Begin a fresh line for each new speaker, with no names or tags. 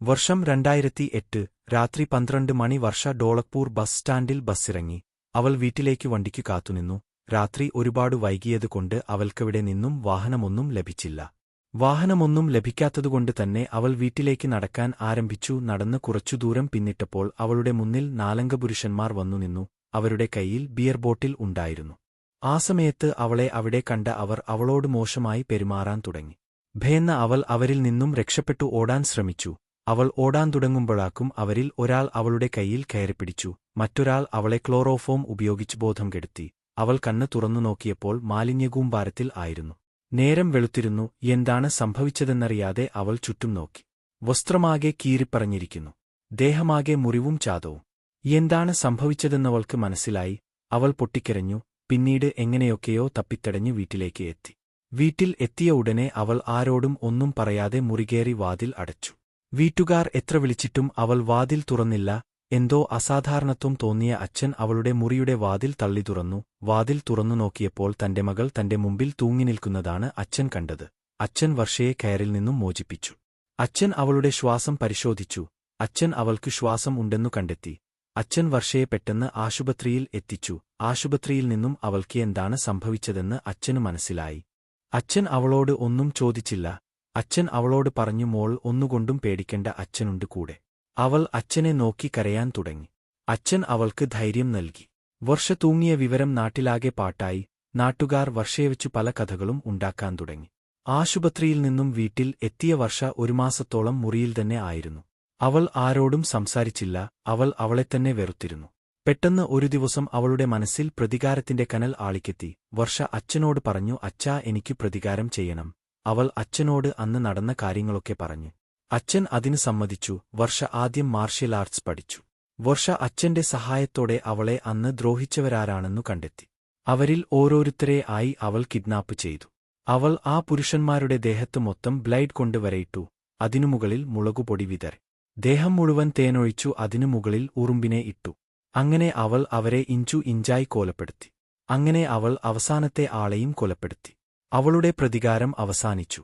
വർഷം 2008 രാത്രി 12 മണി വർഷ ഡോളക്പൂർ ബസ് സ്റ്റാൻഡിൽ ബസ്സിറങ്ങി. അവൾ വീട്ടിലേക്ക് വണ്ടിക്കു കാത്തുനിന്നു. രാത്രി ഒരുപാട് വൈകിയതുകൊണ്ട് അവൾക്കവിടെ നിന്നും വാഹനമൊന്നും ലഭിച്ചില്ല. വാഹനമൊന്നും ലഭിക്കാത്തതുകൊണ്ട് തന്നെ അവൾ വീട്ടിലേക്ക് നടക്കാൻ ആരംഭിച്ചു. നടന്ന് കുറച്ചു ദൂരം പിന്നിട്ടപ്പോൾ അവളുടെ മുന്നിൽ 4 പുരുഷന്മാർ വന്നുനിന്നു. അവരുടെ കൈയിൽ ബിയർ ബോട്ടിൽ ഉണ്ടായിരുന്നു. ആ സമയത്ത് അവളെ അവിടെ കണ്ട അവർ അവളോട് മോശമായി പെരുമാറാൻ തുടങ്ങി. ഭയന്ന അവൾ അവരിൽ നിന്നും രക്ഷപ്പെട്ടു ഓടാൻ ശ്രമിച്ചു. അവൾ ഓടാൻ തുടങ്ങുമ്പോഴാക്കും അവരിൽ ഒരാൾ അവളുടെ കൈയിൽ കയറിപ്പിടിച്ചു. മറ്റൊരാൾ അവളെ ക്ലോറോഫോം ഉപയോഗിച്ച് ബോധം കെടുത്തി. അവൾ കണ്ണ് തുറന്നു നോക്കിയപ്പോൾ മാലിന്യകൂമ്പാരത്തിൽ ആയിരുന്നു. നേരം വെളുത്തിരുന്നു. എന്താണ് സംഭവിച്ചതെന്നറിയാതെ അവൾ ചുറ്റും നോക്കി. വസ്ത്രമാകെ കീറിപ്പറഞ്ഞിരിക്കുന്നു. ദേഹമാകെ മുറിവും ചാതവും. എന്താണ് സംഭവിച്ചതെന്നവൾക്ക് മനസ്സിലായി. അവൾ പൊട്ടിക്കരഞ്ഞു. പിന്നീട് എങ്ങനെയൊക്കെയോ തപ്പിത്തടഞ്ഞു വീട്ടിലേക്ക് എത്തി. വീട്ടിൽ എത്തിയ ഉടനെ അവൾ ആരോടും ഒന്നും പറയാതെ മുറികേറി വാതിൽ അടച്ചു. വീട്ടുകാർ എത്ര വിളിച്ചിട്ടും അവൾ വാതിൽ തുറന്നില്ല. എന്തോ അസാധാരണത്വം തോന്നിയ അച്ഛൻ അവളുടെ മുറിയുടെ വാതിൽ തള്ളി തുറന്നു. വാതിൽ തുറന്നു നോക്കിയപ്പോൾ തന്റെ മകൾ തന്റെ മുമ്പിൽ തൂങ്ങിനിൽക്കുന്നതാണ് അച്ഛൻ കണ്ടത്. അച്ഛൻ വർഷയെ കയറിൽ നിന്നും മോചിപ്പിച്ചു. അച്ഛൻ അവളുടെ ശ്വാസം പരിശോധിച്ചു. അച്ഛൻ അവൾക്ക് ശ്വാസം ഉണ്ടെന്നു കണ്ടെത്തി. അച്ഛൻ വർഷയെ പെട്ടെന്ന് ആശുപത്രിയിൽ എത്തിച്ചു. ആശുപത്രിയിൽ നിന്നും അവൾക്ക് എന്താണ് സംഭവിച്ചതെന്ന് അച്ഛനു മനസ്സിലായി. അച്ഛൻ അവളോട് ഒന്നും ചോദിച്ചില്ല. അച്ഛൻ അവളോട് പറഞ്ഞു, മോൾ ഒന്നുകൊണ്ടും പേടിക്കേണ്ട, അച്ഛനുണ്ട് കൂടെ. അവൾ അച്ഛനെ നോക്കി കരയാൻ തുടങ്ങി. അച്ഛൻ അവൾക്ക് ധൈര്യം നൽകി. വർഷ തൂങ്ങിയ വിവരം നാട്ടിലാകെ പാട്ടായി. നാട്ടുകാർ വർഷയെവച്ചു പല കഥകളും ഉണ്ടാക്കാൻ തുടങ്ങി. ആശുപത്രിയിൽ നിന്നും വീട്ടിൽ എത്തിയ വർഷ ഒരു മാസത്തോളം മുറിയിൽ തന്നെ ആയിരുന്നു. അവൾ ആരോടും സംസാരിച്ചില്ല. അവൾ അവളെത്തന്നെ വെറുത്തിരുന്നു. പെട്ടെന്ന് ഒരു ദിവസം അവളുടെ മനസ്സിൽ പ്രതികാരത്തിന്റെ കനൽ ആളിക്കെത്തി. വർഷ അച്ഛനോട് പറഞ്ഞു, അച്ഛാ, എനിക്ക് പ്രതികാരം ചെയ്യണം. അവൾ അച്ഛനോട് അന്ന് നടന്ന കാര്യങ്ങളൊക്കെ പറഞ്ഞു. അച്ഛൻ അതിന് സമ്മതിച്ചു. വർഷ ആദ്യം മാർഷ്യൽ ആർട്സ് പഠിച്ചു. വർഷ അച്ഛന്റെ സഹായത്തോടെ അവളെ അന്ന് ദ്രോഹിച്ചവരാരാണെന്നു കണ്ടെത്തി. അവരിൽ ഓരോരുത്തരെ ആയി അവൾ കിഡ്നാപ്പ് ചെയ്തു. അവൾ ആ പുരുഷന്മാരുടെ ദേഹത്ത് മൊത്തം ബ്ലൈഡ് കൊണ്ട് വരയിട്ടു. അതിനു മുകളിൽ മുളകുപൊടി വിതറി. ദേഹം മുഴുവൻ തേനൊഴിച്ചു. അതിനു മുകളിൽ ഉറുമ്പിനെ ഇട്ടു. അങ്ങനെ അവൾ അവരെ ഇഞ്ചു ഇഞ്ചായി കൊലപ്പെടുത്തി. അങ്ങനെ അവൾ അവസാനത്തെ ആളെയും കൊലപ്പെടുത്തി. അവളുടെ പ്രതികാരം അവസാനിച്ചു.